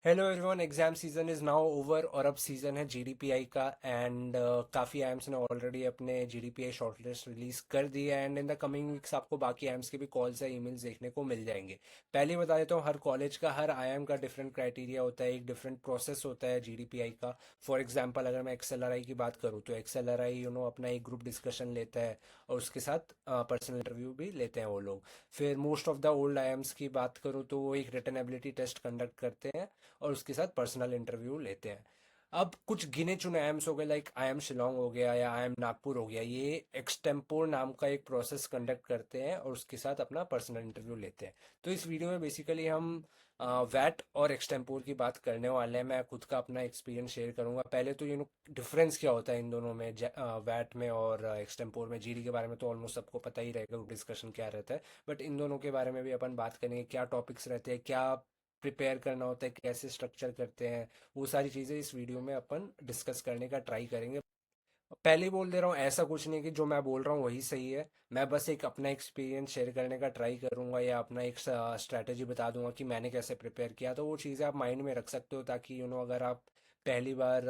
Hello everyone, exam season is now over और अब season है जीडीपीआई का। एंड काफ़ी आईएम्स ने ऑलरेडी अपने जीडीपीआई शॉर्टलिस्ट रिलीज कर दी है। And in the coming weeks आपको बाकी आईएम्स के भी कॉल्स या ईमेल्स देखने को मिल जाएंगे। पहले बता देता हूँ, हर कॉलेज का हर आईएम का डिफरेंट क्राइटेरिया होता है, एक डिफरेंट प्रोसेस होता है जीडीपीआई का। फॉर एग्जांपल अगर मैं एक्सएलआरआई की बात करूँ तो एक्सएलआरआई अपना एक ग्रुप डिस्कशन लेता है और उसके साथ पर्सनल इंटरव्यू भी लेते हैं वो लोग। फिर most of the old IIMs की बात करूँ तो वो एक रिटन एबिलिटी टेस्ट कंडक्ट करते हैं और उसके साथ पर्सनल इंटरव्यू लेते हैं। अब कुछ गिने चुने आईएम्स हो गए, लाइक आईएम शिलोंग हो गया या आईएम नागपुर हो गया, ये एक्सटेम्पोर नाम का एक प्रोसेस कंडक्ट करते हैं और उसके साथ अपना पर्सनल इंटरव्यू लेते हैं। तो इस वीडियो में बेसिकली हम वैट और एक्सटेम्पोर की बात करने वाले हैं। मैं खुद का अपना एक्सपीरियंस शेयर करूंगा। पहले तो डिफरेंस क्या होता है इन दोनों में, वैट में और एक्सटेम्पोर में। जीडी के बारे में तो ऑलमोस्ट सबको पता ही रहेगा डिस्कशन क्या रहता है, बट इन दोनों के बारे में भी अपन बात करेंगे। क्या टॉपिक्स रहते हैं, क्या प्रिपेयर करना होता है, कैसे स्ट्रक्चर करते हैं, वो सारी चीज़ें इस वीडियो में अपन डिस्कस करने का ट्राई करेंगे। पहले ही बोल दे रहा हूँ, ऐसा कुछ नहीं कि जो मैं बोल रहा हूँ वही सही है। मैं बस एक अपना एक्सपीरियंस शेयर करने का ट्राई करूंगा या अपना एक स्ट्रैटेजी बता दूंगा कि मैंने कैसे प्रिपेयर किया। तो वो चीज़ें आप माइंड में रख सकते हो ताकि अगर आप पहली बार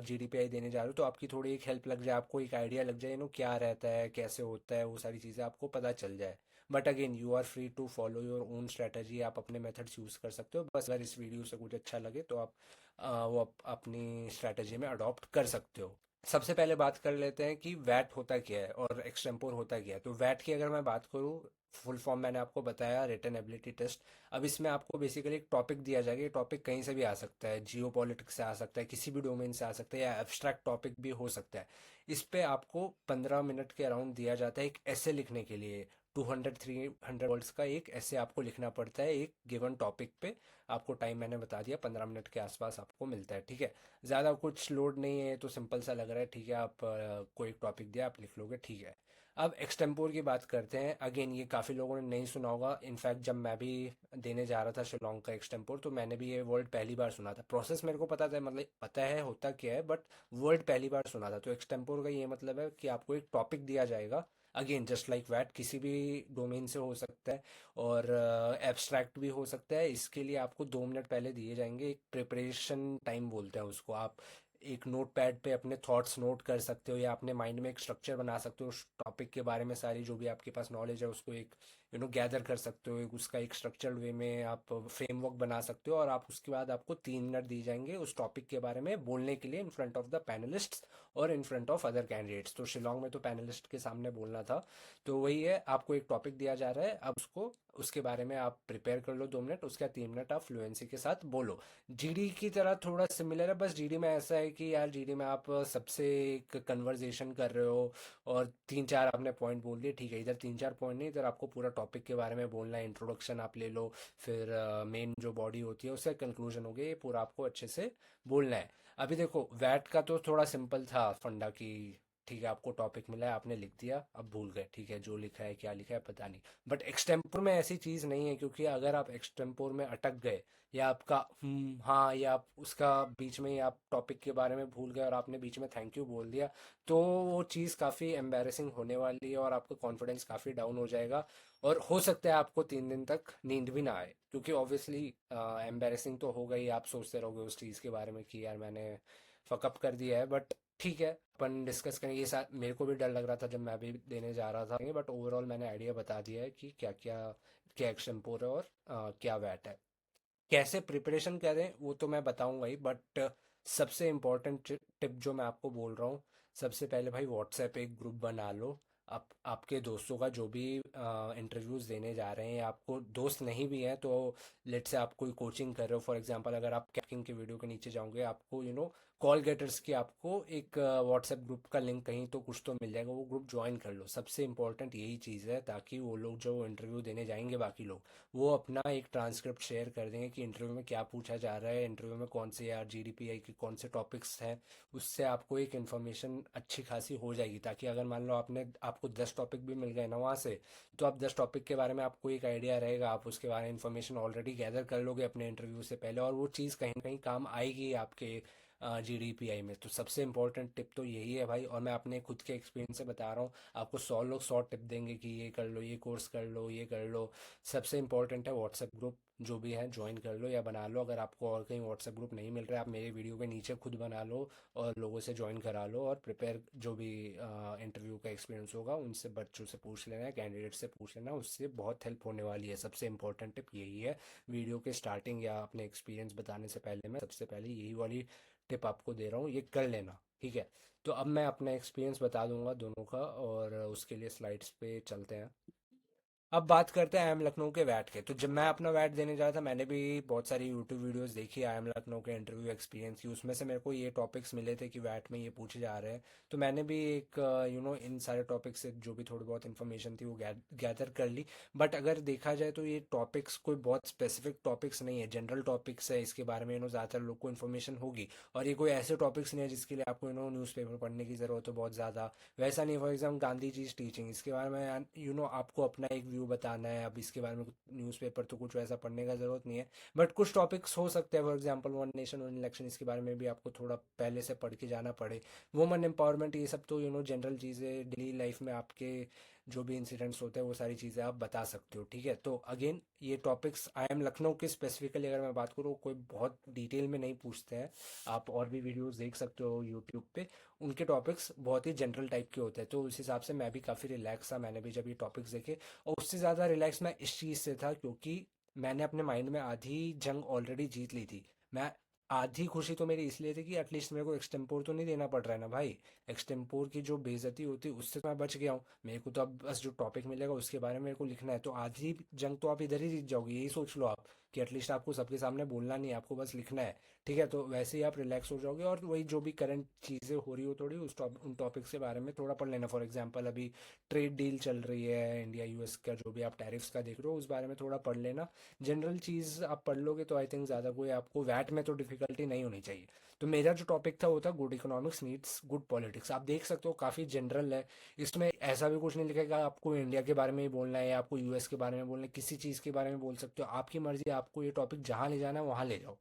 जीडीपीआई देने जा रहे हो तो आपकी थोड़ी एक हेल्प लग जाए, आपको एक आइडिया लग जाए क्या रहता है, कैसे होता है, वो सारी चीज़ें आपको पता चल जाए। But again you are free to follow your own strategy, आप अपने मेथड्स यूज़ कर सकते हो। बस अगर इस वीडियो से कुछ अच्छा लगे तो आप अपनी स्ट्रैटेजी में अडॉप्ट कर सकते हो। सबसे पहले बात कर लेते हैं कि वैट होता क्या है और एक्सटेम्पोर होता क्या है। तो वैट की अगर मैं बात करूँ, फुल फॉर्म मैंने आपको बताया, रिटन एबिलिटी टेस्ट। अब इसमें आपको बेसिकली एक टॉपिक दिया जाएगा। ये टॉपिक कहीं से भी आ सकता है, जियो पॉलिटिक्स से आ सकता है, किसी भी डोमेन से आ सकता है, या एब्स्ट्रैक्ट टॉपिक भी हो सकता है। इस पे आपको 15 मिनट के अराउंड दिया जाता है एक ऐसे लिखने के लिए। 200-300 वर्ड्स का एक ऐसे आपको लिखना पड़ता है एक गिवन टॉपिक पे। आपको टाइम मैंने बता दिया, 15 मिनट के आसपास आपको मिलता है, ठीक है। ज़्यादा कुछ लोड नहीं है, तो सिंपल सा लग रहा है, ठीक है। आप कोई टॉपिक दिया, आप लिख लोगे, ठीक है। अब एक्सटेम्पोर की बात करते हैं। अगेन ये काफ़ी लोगों ने नहीं सुना होगा। इनफैक्ट जब मैं भी देने जा रहा था शिलोंग का एक्सटेम्पोर तो मैंने भी ये वर्ड पहली बार सुना था। प्रोसेस मेरे को पता था, मतलब पता है होता क्या है, बट वर्ड पहली बार सुना था। तो एक्सटेम्पोर का ये मतलब है कि आपको एक टॉपिक दिया जाएगा। अगेन जस्ट लाइक वैट, किसी भी डोमेन से हो सकता है और एब्स्ट्रैक्ट भी हो सकता है। इसके लिए आपको 2 मिनट पहले दिए जाएंगे, एक प्रिपरेशन टाइम बोलते हैं उसको। आप एक नोट पैड पे अपने थॉट्स नोट कर सकते हो या अपने माइंड में एक स्ट्रक्चर बना सकते हो उस टॉपिक के बारे में। सारी जो भी आपके पास नॉलेज है उसको एक गैदर कर सकते हो, उसका एक स्ट्रक्चर्ड वे में आप फ्रेमवर्क बना सकते हो। और आप उसके बाद आपको 3 मिनट दिए जाएंगे उस टॉपिक के बारे में बोलने के लिए, in front of the panelists और in front of other candidates. तो शिलोंग में तो पैनलिस्ट के सामने बोलना था। तो वही है, आपको एक टॉपिक दिया जा रहा है, अब उसके बारे में आप प्रिपेयर कर लो 2 मिनट, उसके बाद 3 मिनट आप फ्लुएंसी के साथ बोलो। जीडी की तरह थोड़ा सिमिलर है, बस जीडी में ऐसा है कि यार जीडी में आप सबसे एक कन्वर्जेशन कर रहे हो और 3-4 आपने पॉइंट बोल दिए, ठीक है। इधर 3-4 पॉइंट नहीं, इधर आपको पूरा टॉपिक के बारे में बोलना है। इंट्रोडक्शन आप ले लो, फिर मेन जो बॉडी होती है उससे कंक्लूजन हो गया, ये पूरा आपको अच्छे से बोलना है। अभी देखो, वैट का तो थोड़ा सिंपल था फंडा की, ठीक है, आपको टॉपिक मिला है, आपने लिख दिया, अब भूल गए, ठीक है, जो लिखा है क्या लिखा है पता नहीं। बट एक्सटेम्पोर में ऐसी चीज़ नहीं है, क्योंकि अगर आप एक्सटेम्पोर में अटक गए या आपका हाँ, या आप उसका बीच में ही आप टॉपिक के बारे में भूल गए और आपने बीच में थैंक यू बोल दिया, तो वो चीज़ काफ़ी एम्बैरेसिंग होने वाली है और आपका कॉन्फिडेंस काफ़ी डाउन हो जाएगा। और हो सकता है आपको 3 दिन तक नींद भी ना आए, क्योंकि ऑब्वियसली एम्बैरेसिंग तो होगा ही। आप सोचते रहोगे उस चीज़ के बारे में कि यार मैंने फकअप कर दिया है। बट ठीक है, अपन डिस्कस करेंगे। ये साथ मेरे को भी डर लग रहा था जब मैं भी देने जा रहा था, बट ओवरऑल मैंने आइडिया बता दिया है कि क्या क्या क्या एक्सटेम्पोर है और क्या वैट है। कैसे प्रिपरेशन करें वो तो मैं बताऊंगा ही, बट सबसे इम्पोर्टेंट टिप जो मैं आपको बोल रहा हूँ, सबसे पहले भाई व्हाट्सएप एक ग्रुप बना लो। आप आपके दोस्तों का जो भी इंटरव्यूज़ देने जा रहे हैं, या आपको दोस्त नहीं भी हैं तो लेट से आप कोई कोचिंग कर रहे हो, फॉर एग्जांपल अगर आप कैकिंग के वीडियो के नीचे जाओगे आपको कॉल गेटर्स की आपको एक व्हाट्सएप ग्रुप का लिंक कहीं तो कुछ तो मिल जाएगा, वो ग्रुप ज्वाइन कर लो। सबसे इंपॉर्टेंट यही चीज़ है, ताकि वो लोग जो इंटरव्यू देने जाएंगे बाकी लोग, वो अपना एक ट्रांसक्रिप्ट शेयर कर देंगे कि इंटरव्यू में क्या पूछा जा रहा है, इंटरव्यू में कौन से यार जीडीपीआई के कौन से टॉपिक्स हैं। उससे आपको एक इन्फॉर्मेशन अच्छी खासी हो जाएगी, ताकि अगर मान लो आपको 10 टॉपिक भी मिल गए ना वहाँ से, तो आप 10 टॉपिक के बारे में आपको एक आइडिया रहेगा, आप उसके बारे में इन्फॉर्मेशन ऑलरेडी गैदर कर लोगे अपने इंटरव्यू से पहले, और वो चीज़ कहीं ना कहीं काम आएगी आपके GDPI में। तो सबसे इम्पोर्टेंट टिप तो यही है भाई, और मैं अपने खुद के एक्सपीरियंस से बता रहा हूँ। आपको 100 लोग 100 टिप देंगे कि ये कर लो, ये कोर्स कर लो, ये कर लो। सबसे इम्पोर्टेंट है व्हाट्सएप ग्रुप, जो भी है ज्वाइन कर लो या बना लो। अगर आपको और कहीं व्हाट्सएप ग्रुप नहीं मिल रहा है, आप मेरे वीडियो के नीचे खुद बना लो और लोगों से ज्वाइन करा लो, और प्रिपेयर जो भी इंटरव्यू का एक्सपीरियंस होगा उनसे, बच्चों से पूछ लेना है, कैंडिडेट से पूछ लेना, उससे बहुत हेल्प होने वाली है। सबसे इंपॉर्टेंट टिप यही है। वीडियो के स्टार्टिंग या अपने एक्सपीरियंस बताने से पहले मैं सबसे पहले यही वाली टिप आपको दे रहा हूँ, ये कर लेना, ठीक है। तो अब मैं अपना एक्सपीरियंस बता दूंगा दोनों का, और उसके लिए स्लाइड्स पे चलते हैं। अब बात करते हैं आई एम लखनऊ के वैट के। तो जब मैं अपना वैट देने जा रहा था, मैंने भी बहुत सारी यूट्यूब वीडियोस देखी आई एम लखनऊ के इंटरव्यू एक्सपीरियंस की। उसमें से मेरे को ये टॉपिक्स मिले थे कि वैट में ये पूछे जा रहे हैं। तो मैंने भी एक इन सारे टॉपिक्स से जो भी थोड़ी बहुत इन्फॉर्मेशन थी वो गैदर कर ली। बट अगर देखा जाए तो ये टॉपिक्स कोई बहुत स्पेसिफिक टॉपिक्स नहीं है, जनरल टॉपिक्स है। इसके बारे में ज़्यादातर लोग को इन्फॉर्मेशन होगी, और ये कोई ऐसे टॉपिक्स नहीं है जिसके लिए आपको न्यूज़पेपर पढ़ने की ज़रूरत हो बहुत ज़्यादा। वैसा नहीं। For example Gandhi ji teaching, इसके बारे में आपको अपना एक व्यू बताना है। अब इसके बारे में न्यूज़पेपर तो कुछ वैसा पढ़ने का ज़रूरत नहीं है, बट कुछ टॉपिक्स हो सकते हैं। For example one nation one election, इसके बारे में भी आपको थोड़ा पहले से पढ़ के जाना पड़े। वुमेन एम्पावरमेंट, ये सब तो जनरल चीज़ें डेली लाइफ में आपके जो भी इंसिडेंट्स होते हैं वो सारी चीज़ें आप बता सकते हो, ठीक है। तो अगेन ये टॉपिक्स आई एम लखनऊ के स्पेसिफिकली अगर मैं बात करूँ, कोई बहुत डिटेल में नहीं पूछते हैं। आप और भी वीडियोस देख सकते हो यूट्यूब पे, उनके टॉपिक्स बहुत ही जनरल टाइप के होते हैं। तो उस हिसाब से मैं भी काफ़ी रिलैक्स था, मैंने भी जब ये टॉपिक्स देखे। और उससे ज़्यादा रिलैक्स मैं इस चीज़ से था क्योंकि मैंने अपने माइंड में आधी जंग ऑलरेडी जीत ली थी। मैं आधी खुशी तो मेरी इसलिए थी कि एटलीस्ट मेरे को एक्सटेम्पोर तो नहीं देना पड़ रहा है ना भाई। एक्सटेम्पोर की जो बेइज्जती होती है उससे तो मैं बच गया हूँ। मेरे को तो अब बस जो टॉपिक मिलेगा उसके बारे में मेरे को लिखना है। तो आधी जंग तो आप इधर ही जीत जाओगे, यही सोच लो आप, कि एटलीस्ट आपको सबके सामने बोलना नहीं है, आपको बस लिखना है, ठीक है। तो वैसे ही आप रिलैक्स हो जाओगे, और वही जो भी करंट चीज़ें हो रही हो थोड़ी उन टॉपिक्स के बारे में थोड़ा पढ़ लेना। फॉर एग्जांपल अभी ट्रेड डील चल रही है इंडिया यूएस का, जो भी आप टैरिफ्स का देख रहे हो उस बारे में थोड़ा पढ़ लेना। जनरल चीज़ आप पढ़ लोगे तो आई थिंक ज़्यादा कोई आपको वैट में तो डिफिकल्टी नहीं होनी चाहिए। तो मेरा जो टॉपिक था वो था good economics needs good politics. आप देख सकते हो काफ़ी जनरल है। इसमें ऐसा भी कुछ नहीं लिखा कि आपको इंडिया के बारे में ही बोलना है या आपको यूएस के बारे में बोलना है, किसी चीज़ के बारे में बोल सकते हो, आपकी मर्जी। आपको ये टॉपिक जहाँ ले जाना है वहाँ ले जाओ।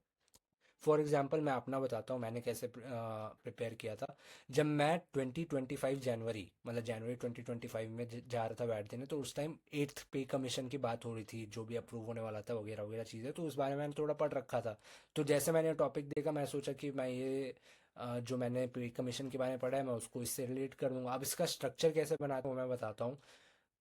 फॉर एग्जाम्पल मैं अपना बताता हूँ मैंने कैसे प्रिपेयर किया था। जब मैं 2025 जनवरी, मतलब जनवरी 2025 में जा रहा था वैट देने, तो उस टाइम एट्थ पे कमीशन की बात हो रही थी, जो भी अप्रूव होने वाला था वगैरह वगैरह चीज़ें। तो उस बारे में मैंने थोड़ा पढ़ रखा था। तो जैसे मैंने टॉपिक देखा, मैं सोचा कि मैं ये जो मैंने पे कमीशन के बारे में पढ़ा है मैं उसको इससे रिलेट कर दूंगा। अब इसका स्ट्रक्चर कैसे बनाता हूँ मैं बताता हूँ।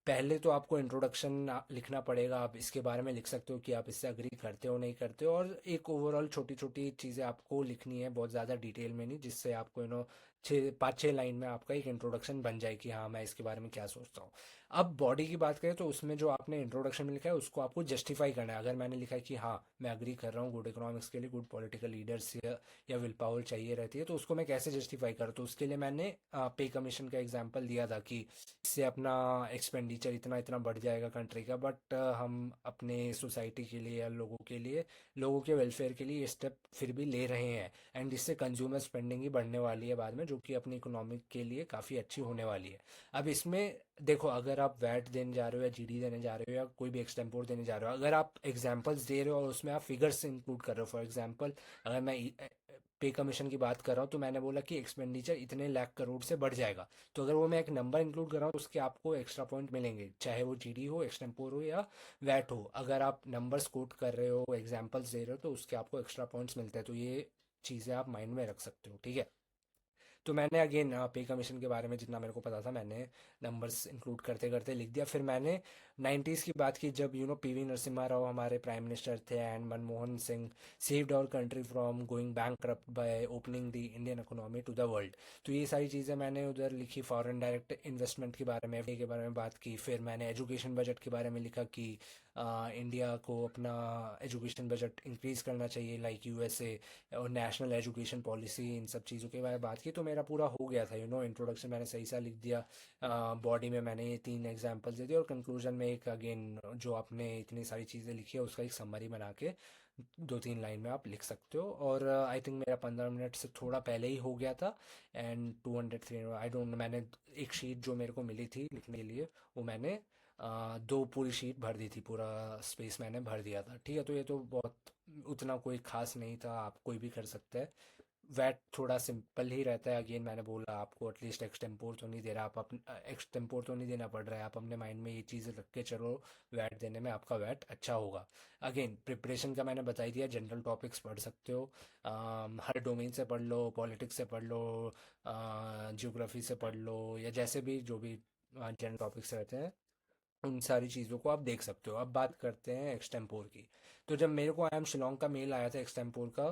पहले तो आपको इंट्रोडक्शन लिखना पड़ेगा। आप इसके बारे में लिख सकते हो कि आप इससे अग्री करते हो नहीं करते हो, और एक ओवरऑल छोटी छोटी चीज़ें आपको लिखनी है, बहुत ज़्यादा डिटेल में नहीं, जिससे आपको 5-6 लाइन में आपका एक इंट्रोडक्शन बन जाए कि हाँ मैं इसके बारे में क्या सोचता हूँ। अब बॉडी की बात करें तो उसमें जो आपने इंट्रोडक्शन में लिखा है उसको आपको जस्टिफाई करना है। अगर मैंने लिखा है कि हाँ मैं अग्री कर रहा हूँ गुड इकोनॉमिक्स के लिए गुड पॉलिटिकल लीडर्स या विल पावर चाहिए रहती है, तो उसको मैं कैसे जस्टिफाई करूँ। तो उसके लिए मैंने पे कमीशन का एग्जाम्पल दिया था कि इससे अपना एक्सपेंडिचर इतना इतना बढ़ जाएगा कंट्री का, बट हम अपने सोसाइटी के लिए या लोगों के वेलफेयर के लिए ये स्टेप फिर भी ले रहे हैं। एंड इससे कंज्यूमर स्पेंडिंग ही बढ़ने वाली है बाद में, जो कि अपनी इकोनॉमिक के लिए काफ़ी अच्छी होने वाली है। अब इसमें देखो, अगर आप वैट देने जा रहे हो या जीडी देने जा रहे हो या कोई भी एक्सटेम्पोर देने जा रहे हो, अगर आप एग्जाम्पल्स दे रहे हो और उसमें आप फिगर्स इंक्लूड कर रहे हो। फॉर एग्जाम्पल अगर मैं पे कमीशन की बात कर रहा हूँ तो मैंने बोला कि एक्सपेंडिचर इतने लाख करोड़ से बढ़ जाएगा। तो अगर वो मैं एक नंबर इंक्लूड कर रहा हूँ तो उसके आपको एक्स्ट्रा पॉइंट मिलेंगे, चाहे वो जीडी हो, एक्सटेम्पोर हो या वैट हो। अगर आप नंबर्स कोट कर रहे हो, एग्जाम्पल्स दे रहे हो, तो उसके आपको एक्स्ट्रा पॉइंट्स मिलते हैं। तो ये चीज़ें आप माइंड में रख सकते हो, ठीक है। तो मैंने अगेन पे कमीशन के बारे में जितना मेरे को पता था मैंने नंबर्स इंक्लूड करते करते लिख दिया। फिर मैंने 90s की बात की, जब पीवी नरसिम्हा राव हमारे प्राइम मिनिस्टर थे and Manmohan Singh saved our country from going bankrupt by opening the Indian economy to the world. तो ये सारी चीज़ें मैंने उधर लिखी। फॉरेन डायरेक्ट इन्वेस्टमेंट के बारे में, एफडीआई के बारे में बात की। फिर मैंने एजुकेशन बजट के बारे में लिखा कि इंडिया को अपना एजुकेशन बजट इंक्रीज़ करना चाहिए लाइक यूएसए, और नेशनल एजुकेशन पॉलिसी, इन सब चीज़ों के बारे में बात की। तो मेरा पूरा हो गया था इंट्रोडक्शन मैंने सही सा लिख दिया। बॉडी में मैंने ये 3 एग्जांपल्स दे दिए, और कंक्लूजन में एक अगेन जो आपने इतनी सारी चीज़ें लिखी है उसका एक समरी बना के 2-3 लाइन में आप लिख सकते हो। और आई थिंक मेरा 15 मिनट से थोड़ा पहले ही हो गया था। एंड 200-300 आई डोंट, मैंने एक शीट जो मेरे को मिली थी लिखने के लिए वो मैंने 2 पूरी शीट भर दी थी, पूरा स्पेस मैंने भर दिया था, ठीक है। तो ये तो बहुत उतना कोई खास नहीं था, आप कोई भी कर सकता है। वैट थोड़ा सिंपल ही रहता है। अगेन मैंने बोला आपको एटलीस्ट एक्सटेम्पोर तो नहीं दे रहा, आप अपने एक्सटेम्पोर तो नहीं देना पड़ रहा है, आप अपने माइंड में ये चीज़ रख के चलो, वैट देने में आपका वैट अच्छा होगा। अगेन प्रिपरेशन का मैंने बता ही दिया, जनरल टॉपिक्स पढ़ सकते हो, हर डोमेन से पढ़ लो, पॉलिटिक्स से पढ़ लो, जियोग्राफी से पढ़ लो, या जैसे भी जो भी जनरल टॉपिक्स रहते हैं उन सारी चीज़ों को आप देख सकते हो। अब बात करते हैं एक्सटेम्पोर की। तो जब मेरे को आई एम शिलोंग का मेल आया था एक्सटेम्पोर का,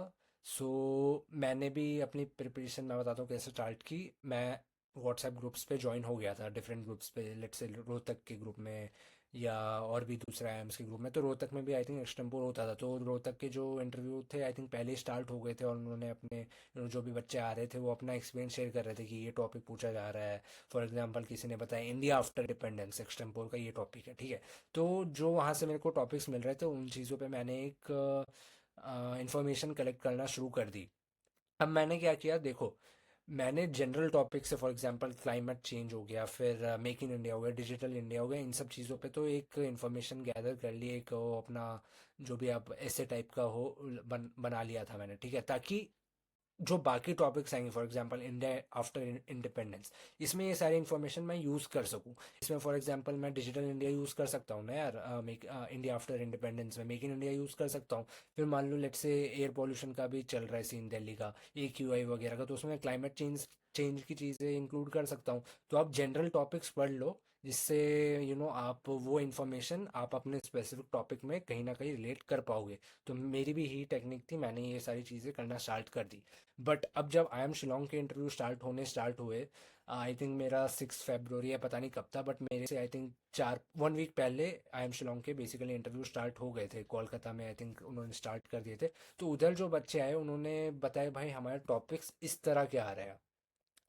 सो मैंने भी अपनी प्रिपरेशन मैं बताता हूँ कैसे स्टार्ट की। मैं व्हाट्सएप ग्रुप्स पे ज्वाइन हो गया था, डिफरेंट ग्रुप्स पे, लेट्स से रोहतक के ग्रुप में या और भी दूसरा एम्स के ग्रुप में। तो रोहतक में भी आई थिंक एक्सटेम्पोर होता था, तो रोहतक के जो इंटरव्यू थे आई थिंक पहले स्टार्ट हो गए थे, और उन्होंने अपने जो भी बच्चे आ रहे थे वो अपना एक्सपीरियंस शेयर कर रहे थे कि ये टॉपिक पूछा जा रहा है। फॉर एग्जांपल किसी ने बताया इंडिया आफ्टर डिपेंडेंस, एक्सटेम्पोर का ये टॉपिक है, ठीक है। तो जो वहाँ से मेरे को टॉपिक्स मिल रहे थे उन चीज़ों पे मैंने एक इंफॉर्मेशन कलेक्ट करना शुरू कर दी। अब मैंने क्या किया देखो, मैंने जनरल टॉपिक से फॉर एग्जांपल क्लाइमेट चेंज हो गया, फिर मेक इन इंडिया हो गया, डिजिटल इंडिया हो गया, इन सब चीज़ों पे तो एक इन्फॉर्मेशन गैदर कर ली, एक अपना जो भी आप ऐसे टाइप का हो बना लिया था मैंने, ठीक है। ताकि जो बाकी टॉपिक्स आएंगे for example India after independence, इसमें ये सारी इन्फॉर्मेशन मैं यूज़ कर सकूं। इसमें फॉर एग्जांपल मैं डिजिटल इंडिया यूज़ कर सकता हूँ ना यार, मेक इंडिया आफ्टर इंडिपेंडेंस में मेक इन इंडिया यूज़ कर सकता हूँ। फिर मान लो लेट्स से एयर पोल्यूशन का भी चल रहा है सीन दिल्ली का, AQI वगैरह का, तो उसमें क्लाइमेट चेंज चेंज की चीज़ें इंक्लूड कर सकता हूँ। तो आप जनरल टॉपिक्स पढ़ लो, जिससे आप वो इन्फॉर्मेशन आप अपने स्पेसिफिक टॉपिक में कहीं ना कहीं रिलेट कर पाओगे। तो मेरी भी यही टेक्निक थी, मैंने ये सारी चीज़ें करना स्टार्ट कर दी। बट अब जब आई एम शिलोंग के इंटरव्यू स्टार्ट हुए, आई थिंक मेरा 6 फरवरी है, पता नहीं कब था, बट मेरे से आई थिंक 1 वीक पहले आई एम शिलोंग के बेसिकली इंटरव्यू स्टार्ट हो गए थे कोलकाता में, आई थिंक उन्होंने स्टार्ट कर दिए थे। तो उधर जो बच्चे आए उन्होंने बताया भाई हमारे टॉपिक्स इस तरह के आ रहे हैं।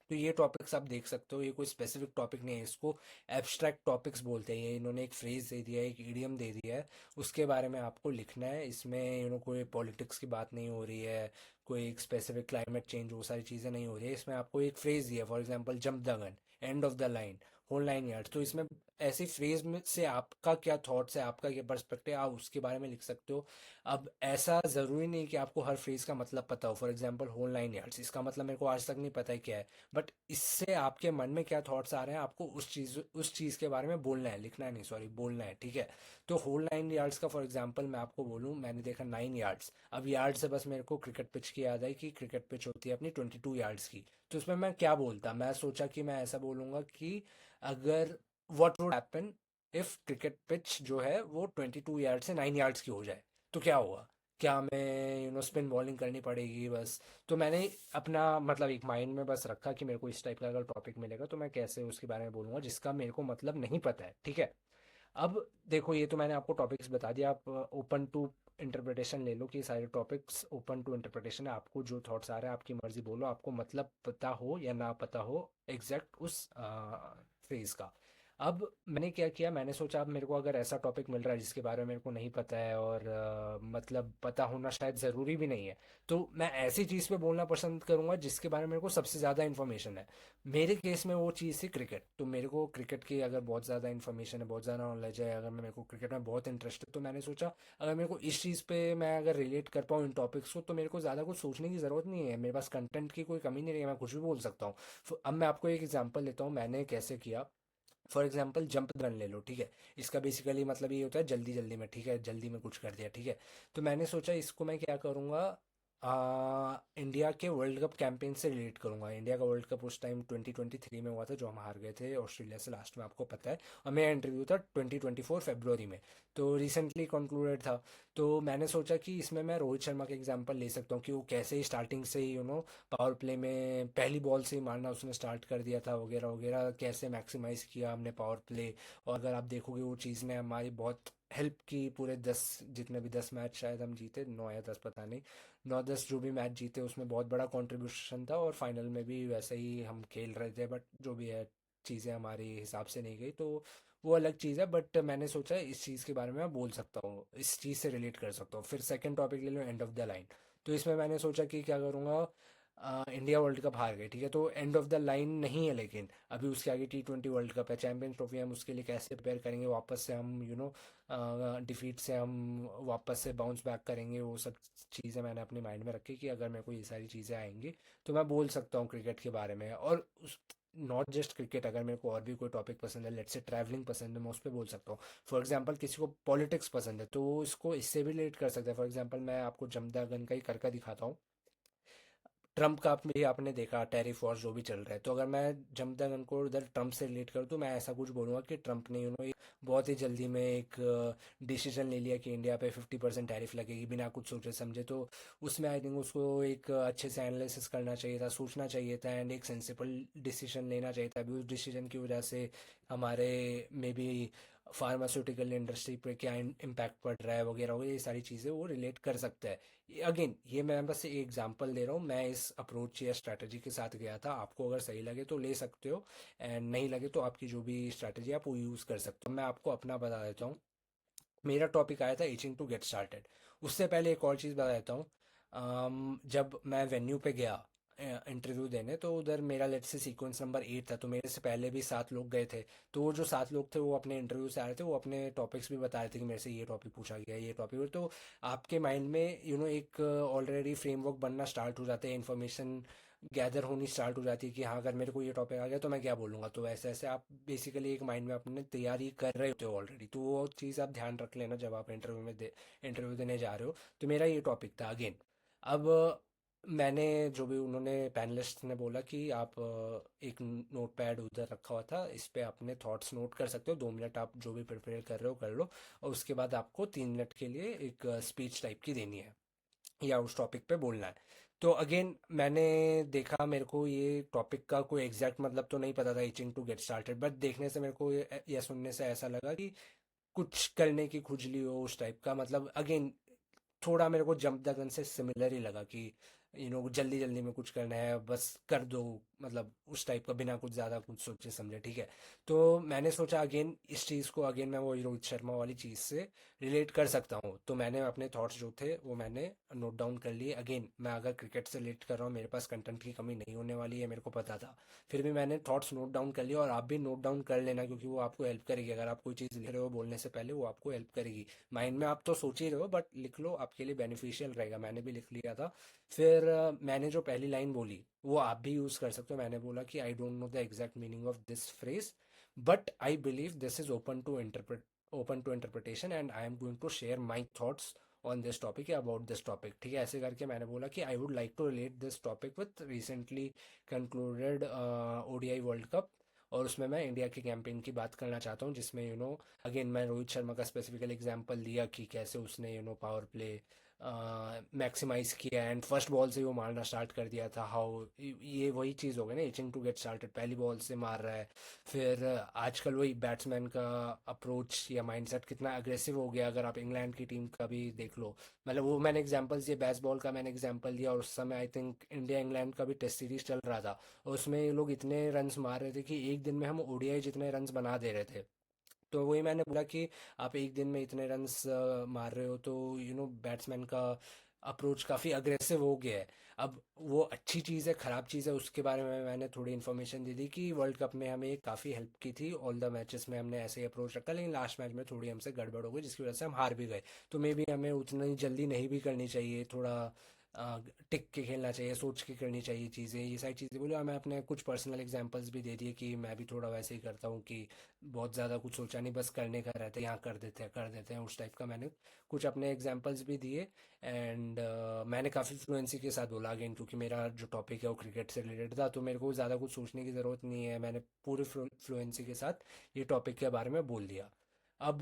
तो ये टॉपिक्स आप देख सकते हो, ये कोई स्पेसिफिक टॉपिक नहीं है, इसको एब्स्ट्रैक्ट टॉपिक्स बोलते हैं। ये इन्होंने एक फ्रेज दे दिया है, एक इडियम दे दिया है, उसके बारे में आपको लिखना है। इसमें कोई पॉलिटिक्स की बात नहीं हो रही है, कोई एक स्पेसिफिक क्लाइमेट चेंज वो सारी चीज़ें नहीं हो रही है। इसमें आपको एक फ्रेज दिया है, for example jump the gun, end of the line, whole 9 yards. तो इसमें ऐसी फ्रेज में से आपका क्या थॉट्स है, आपका क्या पर्सपेक्टिव है, आप उसके बारे में लिख सकते हो। अब ऐसा ज़रूरी नहीं कि आपको हर फ्रेज का मतलब पता हो। फॉर एग्जांपल होल 9 यार्ड्स, इसका मतलब मेरे को आज तक नहीं पता है क्या है, बट इससे आपके मन में क्या थॉट्स आ रहे हैं, आपको उस चीज़ के बारे में बोलना है, लिखना है नहीं, सॉरी, बोलना है, ठीक है। तो होल 9 यार्ड्स का फॉर एग्जांपल मैं आपको बोलूँ, मैंने देखा 9 यार्ड्स। अब यार्ड से बस मेरे को क्रिकेट पिच की याद आई कि क्रिकेट पिच होती है अपनी 22 यार्ड्स की। तो उसमें मैं क्या बोलता, मैं सोचा कि मैं ऐसा बोलूँगा कि अगर what would happen if cricket pitch जो है वो 22 यार्ड से 9 यार्ड्स की हो जाए, तो क्या होगा। क्या हमें स्पिन बॉलिंग करनी पड़ेगी बस। तो मैंने अपना मतलब एक माइंड में बस रखा कि मेरे को इस टाइप का अगर टॉपिक मिलेगा तो मैं कैसे उसके बारे में बोलूँगा जिसका मेरे को मतलब नहीं पता है, ठीक है। अब देखो, ये तो मैंने आपको टॉपिक्स बता दिया, आप ओपन टू इंटरप्रिटेशन ले लो कि सारे टॉपिक्स ओपन टू इंटरप्रिटेशन है। आपको जो थॉट्स आ रहे हैं आपकी मर्जी बोलो, आपको मतलब पता हो या ना पता हो एग्जैक्ट उस फ्रेज का। अब मैंने क्या किया, मैंने सोचा अब मेरे को अगर ऐसा टॉपिक मिल रहा है जिसके बारे में मेरे को नहीं पता है, और मतलब पता होना शायद ज़रूरी भी नहीं है, तो मैं ऐसी चीज़ पे बोलना पसंद करूंगा जिसके बारे में मेरे को सबसे ज़्यादा इन्फॉर्मेशन है। मेरे केस में वो चीज़ थी क्रिकेट। तो मेरे को क्रिकेट की अगर बहुत ज़्यादा इन्फॉर्मेशन है, बहुत ज़्यादा नॉलेज है, अगर मेरे को क्रिकेट में बहुत इंटरेस्ट है, तो मैंने सोचा अगर मेरे को इस चीज़ पे मैं अगर रिलेट कर पाऊँ इन टॉपिक्स को, तो मेरे को ज़्यादा कुछ सोचने की ज़रूरत नहीं है, मेरे पास कंटेंट की कोई कमी नहीं रही है, मैं कुछ भी बोल सकता हूँ। अब मैं आपको एक एग्जांपल लेता हूँ मैंने कैसे किया। फॉर एग्जाम्पल जंप रन ले लो, ठीक है। इसका बेसिकली मतलब ये होता है जल्दी जल्दी में, ठीक है, जल्दी में कुछ कर दिया, ठीक है। तो मैंने सोचा इसको मैं क्या करूँगा, इंडिया के वर्ल्ड कप कैंपेन से रिलेट करूँगा। इंडिया का वर्ल्ड कप उस टाइम 2023 में हुआ था, जो हम हार गए थे ऑस्ट्रेलिया से लास्ट में, आपको पता है। और मेरा इंटरव्यू था 2024 फरवरी में, तो रिसेंटली कंक्लूडेड था। तो मैंने सोचा कि इसमें मैं रोहित शर्मा का एग्जांपल ले सकता हूँ कि वो कैसे ही स्टार्टिंग से ही पावर प्ले में पहली बॉल से ही मारना उसने स्टार्ट कर दिया था, वगैरह वगैरह, कैसे मैक्सिमाइज किया हमने पावर प्ले। और अगर आप देखोगे वो चीज़ ने हमारी बहुत हेल्प की, पूरे 10 जितने भी 10 मैच शायद हम जीते, 9 या 10 पता नहीं, 9-10 जो भी मैच जीते उसमें बहुत बड़ा कंट्रीब्यूशन था, और फाइनल में भी वैसे ही हम खेल रहे थे, बट जो भी है चीज़ें हमारे हिसाब से नहीं गई, तो वो अलग चीज़ है। बट मैंने सोचा इस चीज़ के बारे में मैं बोल सकता हूँ, इस चीज़ से रिलेट कर सकता हूँ। फिर सेकंड टॉपिक ले लो, एंड ऑफ द लाइन। तो इसमें मैंने सोचा कि क्या करूँगा, इंडिया वर्ल्ड कप हार गए, ठीक है, तो एंड ऑफ द लाइन नहीं है, लेकिन अभी उसके आगे T20 वर्ल्ड कप है, चैंपियंस ट्रॉफी, हम उसके लिए कैसे प्रिपेयर करेंगे, वापस से हम डिफीट से हम वापस से बाउंस बैक करेंगे, वो सब चीज़ें मैंने अपने माइंड में रखी कि अगर मेरे को ये सारी चीज़ें आएंगी तो मैं बोल सकता हूँ क्रिकेट के बारे में। और उस नॉट जस्ट क्रिकेट, अगर मेरे को और भी कोई टॉपिक पसंद है, लेट्स से ट्रैवलिंग पसंद है, मैं उस पर बोल सकता हूँ। फॉर एग्जांपल किसी को पॉलिटिक्स पसंद है तो वो इसको इससे भी रिलेट कर सकता है। फॉर एग्जांपल मैं आपको जमदा गन का ही करके दिखाता हूँ। ट्रम्प का भी आपने देखा, टैरिफ वॉर जो भी चल रहा है, तो अगर मैं जमता उनको उधर ट्रम्प से रिलेट करूँ तो मैं ऐसा कुछ बोलूँगा कि ट्रम्प ने बहुत ही जल्दी में एक डिसीजन ले लिया कि इंडिया पे 50% टैरिफ लगेगी बिना कुछ सोचे समझे। तो उसमें आई थिंक उसको एक अच्छे से एनालिसिस करना चाहिए था, सोचना चाहिए था, एंड एक सेंसिबल डिसीजन लेना चाहिए था। अभी उस डिसीजन की वजह से हमारे मे बी फार्मास्यूटिकल इंडस्ट्री पे क्या इम्पैक्ट पड़ रहा है वगैरह वगैरह, ये सारी चीज़ें वो रिलेट कर सकता है। अगेन ये मैं बस एक एग्जांपल दे रहा हूँ, मैं इस अप्रोच या स्ट्रैटेजी के साथ गया था। आपको अगर सही लगे तो ले सकते हो, एंड नहीं लगे तो आपकी जो भी स्ट्रैटेजी आप वो यूज़ कर सकते हो। मैं आपको अपना बता देता हूँ। मेरा टॉपिक आया था ईचिंग टू गेट स्टार्टेड। उससे पहले एक और चीज़ बता देता हूँ। जब मैं वेन्यू पे गया इंटरव्यू देने, तो उधर मेरा लेट से सीक्वेंस नंबर 8 था, तो मेरे से पहले भी 7 लोग गए थे। तो वो जो 7 लोग थे वो अपने इंटरव्यू से आ रहे थे, वो अपने टॉपिक्स भी बता रहे थे कि मेरे से ये टॉपिक पूछा गया, ये टॉपिक। तो आपके माइंड में एक ऑलरेडी फ्रेमवर्क बनना स्टार्ट हो जाता है, इन्फॉर्मेशन गैदर होनी स्टार्ट हो जाती है कि हाँ अगर मेरे को ये टॉपिक आ गया तो मैं क्या बोलूँगा। तो ऐसे ऐसे आप बेसिकली एक माइंड में अपने तैयारी कर रहे होते हो ऑलरेडी, तो वो चीज़ आप ध्यान रख लेना जब आप इंटरव्यू देने जा रहे हो। तो मेरा ये टॉपिक था अगेन। अब मैंने जो भी उन्होंने पैनलिस्ट ने बोला कि आप एक नोट पैड उधर रखा हुआ था, इस पे अपने थॉट्स नोट कर सकते हो, 2 मिनट आप जो भी प्रिपेयर कर रहे हो कर लो, और उसके बाद आपको 3 मिनट के लिए एक स्पीच टाइप की देनी है या उस टॉपिक पे बोलना है। तो अगेन मैंने देखा, मेरे को ये टॉपिक का कोई एग्जैक्ट मतलब तो नहीं पता था, itching to get started, but देखने से मेरे को या सुनने से ऐसा लगा कि कुछ करने की खुजली हो उस टाइप का। मतलब अगेन थोड़ा मेरे को जंप द गन से सिमिलर ही लगा कि जल्दी जल्दी में कुछ करना है बस कर दो, मतलब उस टाइप का, बिना कुछ ज़्यादा कुछ सोचे समझे, ठीक है। तो मैंने सोचा अगेन इस चीज़ को, अगेन मैं वो रोहित शर्मा वाली चीज़ से रिलेट कर सकता हूँ, तो मैंने अपने थॉट्स जो थे वो मैंने नोट डाउन कर लिए। अगेन मैं अगर क्रिकेट से रिलेट कर रहा हूँ, मेरे पास कंटेंट की कमी नहीं होने वाली है, मेरे को पता था, फिर भी मैंने थॉट्स नोट डाउन कर लिए। और आप भी नोट डाउन कर लेना, क्योंकि वो आपको हेल्प करेगी। अगर आप कोई चीज़ लिख रहे हो बोलने से पहले, वो आपको हेल्प करेगी। माइंड में आप तो सोच ही रहे हो, बट लिख लो, आपके लिए बेनिफिशियल रहेगा। मैंने भी लिख लिया था। फिर मैंने जो पहली लाइन बोली वो आप भी यूज़ कर सकते हो। मैंने बोला कि I don't know the exact meaning of this phrase, but I believe this is open to interpretation, and I am going to share my thoughts on this topic या अबाउट दिस टॉपिक, ठीक है। ऐसे करके मैंने बोला कि I would like to relate this topic with recently concluded ODI world cup, और उसमें मैं इंडिया की कैंपेन की बात करना चाहता हूँ, जिसमें अगेन मैं रोहित शर्मा का स्पेसिफिकल एग्जांपल दिया कि कैसे उसने पावर प्ले मैक्सिमाइज किया, एंड फर्स्ट बॉल से वो मारना स्टार्ट कर दिया था। हाउ ये वही चीज़ हो गई ना, इचिंग टू गेट स्टार्टेड, पहली बॉल से मार रहा है। फिर आजकल वही बैट्समैन का अप्रोच या माइंडसेट कितना अग्रेसिव हो गया, अगर आप इंग्लैंड की टीम का भी देख लो। मतलब वो मैंने एग्जांपल्स दिए, बेसबॉल का मैंने एग्जांपल दिया, और उस समय आई थिंक इंडिया इंग्लैंड का भी टेस्ट सीरीज चल रहा था, और उसमें ये लोग इतने रन्स मार रहे थे कि एक दिन में हम ODI जितने रन्स बना दे रहे थे। तो वही मैंने बोला कि आप एक दिन में इतने रन्स मार रहे हो, तो बैट्समैन का अप्रोच काफ़ी अग्रेसिव हो गया है। अब वो अच्छी चीज़ है ख़राब चीज़ है, उसके बारे में मैंने थोड़ी इन्फॉर्मेशन दे दी कि वर्ल्ड कप में हमें काफ़ी हेल्प की थी, ऑल द मैचेस में हमने ऐसे ही अप्रोच रखा, लेकिन लास्ट मैच में थोड़ी हमसे गड़बड़ हो गई जिसकी वजह से हम हार भी गए। तो मे बी हमें उतनी जल्दी नहीं भी करनी चाहिए, थोड़ा टिक के खेलना चाहिए, सोच के करनी चाहिए चीज़ें, ये सारी चीज़ें बोली। और मैं अपने कुछ पर्सनल एग्जांपल्स भी दे दिए कि मैं भी थोड़ा वैसे ही करता हूँ कि बहुत ज़्यादा कुछ सोचा नहीं, बस करने का रहता है, यहाँ कर देते हैं, उस टाइप का मैंने कुछ अपने एग्जांपल्स भी दिए। एंड मैंने काफ़ी फ्लुएंसी के साथ बोला अगेन, क्योंकि मेरा जो टॉपिक है वो क्रिकेट से रिलेटेड था, तो मेरे को ज़्यादा कुछ सोचने की ज़रूरत नहीं है, मैंने पूरे फ्लुएंसी के साथ ये टॉपिक के बारे में बोल दिया। अब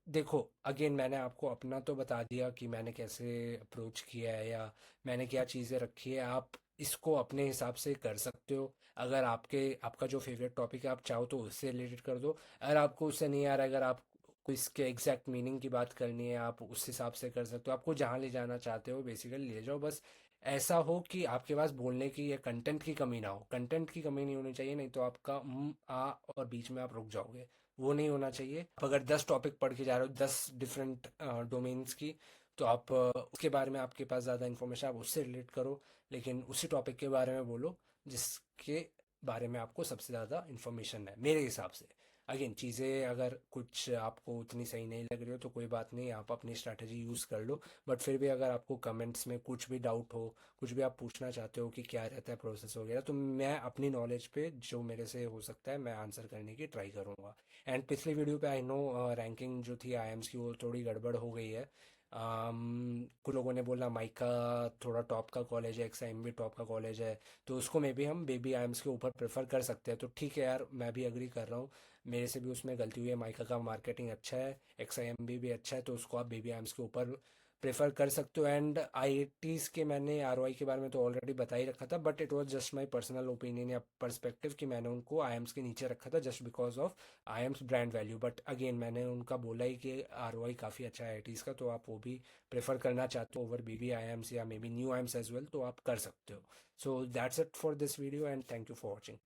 देखो, अगेन मैंने आपको अपना तो बता दिया कि मैंने कैसे अप्रोच किया है या मैंने क्या चीज़ें रखी है। आप इसको अपने हिसाब से कर सकते हो। अगर आपका जो फेवरेट टॉपिक है, आप चाहो तो उससे रिलेटेड कर दो। अगर आपको उससे नहीं आ रहा है, अगर आपको इसके एग्जैक्ट मीनिंग की बात करनी है, आप उस हिसाब से कर सकते हो। आपको जहाँ ले जाना चाहते हो बेसिकली ले जाओ, बस ऐसा हो कि आपके पास बोलने की या कंटेंट की कमी ना हो। कंटेंट की कमी नहीं होनी चाहिए, नहीं तो आपका आ और बीच में आप रुक जाओगे, वो नहीं होना चाहिए। आप अगर 10 टॉपिक पढ़ के जा रहे हो, 10 डिफरेंट डोमेन्स की, तो आप उसके बारे में आपके पास ज़्यादा इन्फॉर्मेशन, आप उससे रिलेट करो, लेकिन उसी टॉपिक के बारे में बोलो जिसके बारे में आपको सबसे ज़्यादा इन्फॉर्मेशन है मेरे हिसाब से। अगेन, चीज़ें अगर कुछ आपको उतनी सही नहीं लग रही हो तो कोई बात नहीं, आप अपनी स्ट्रैटेजी यूज़ कर लो। बट फिर भी अगर आपको कमेंट्स में कुछ भी डाउट हो, कुछ भी आप पूछना चाहते हो कि क्या रहता है प्रोसेस वगैरह, तो मैं अपनी नॉलेज पे जो मेरे से हो सकता है मैं आंसर करने की ट्राई करूँगा। एंड पिछली वीडियो पे आई नो रैंकिंग जो थी आईएम्स की वो थोड़ी गड़बड़ हो गई है। कुछ लोगों ने बोला माइका थोड़ा टॉप का कॉलेज है, एक्सआईएम भी टॉप का कॉलेज है, तो उसको मे भी हम बेबी आइम्स के ऊपर प्रेफर कर सकते हैं। तो ठीक है यार, मैं भी एग्री कर रहा हूँ, मेरे से भी उसमें गलती हुई है। माइका का मार्केटिंग अच्छा है, एक्सआईएम भी अच्छा है, तो उसको आप बेबी आइम्स के ऊपर प्रेफर कर सकते हो। एंड आईआईटीज़ के मैंने आरओआई के बारे में तो ऑलरेडी बता ही रखा था, but it was just my personal opinion या पर्सपेक्टिव कि मैंने उनको आईएम्स के नीचे रखा था just because of IIMs brand value. But again, मैंने उनका बोला ही कि आरओआई काफ़ी अच्छा है आईआईटीज़ का, तो आप वो भी प्रेफर करना चाहते हो ओवर बीबी आईएम्स या maybe new IIMs as well, तो आप कर सकते हो। So that's it for this video and thank you for watching.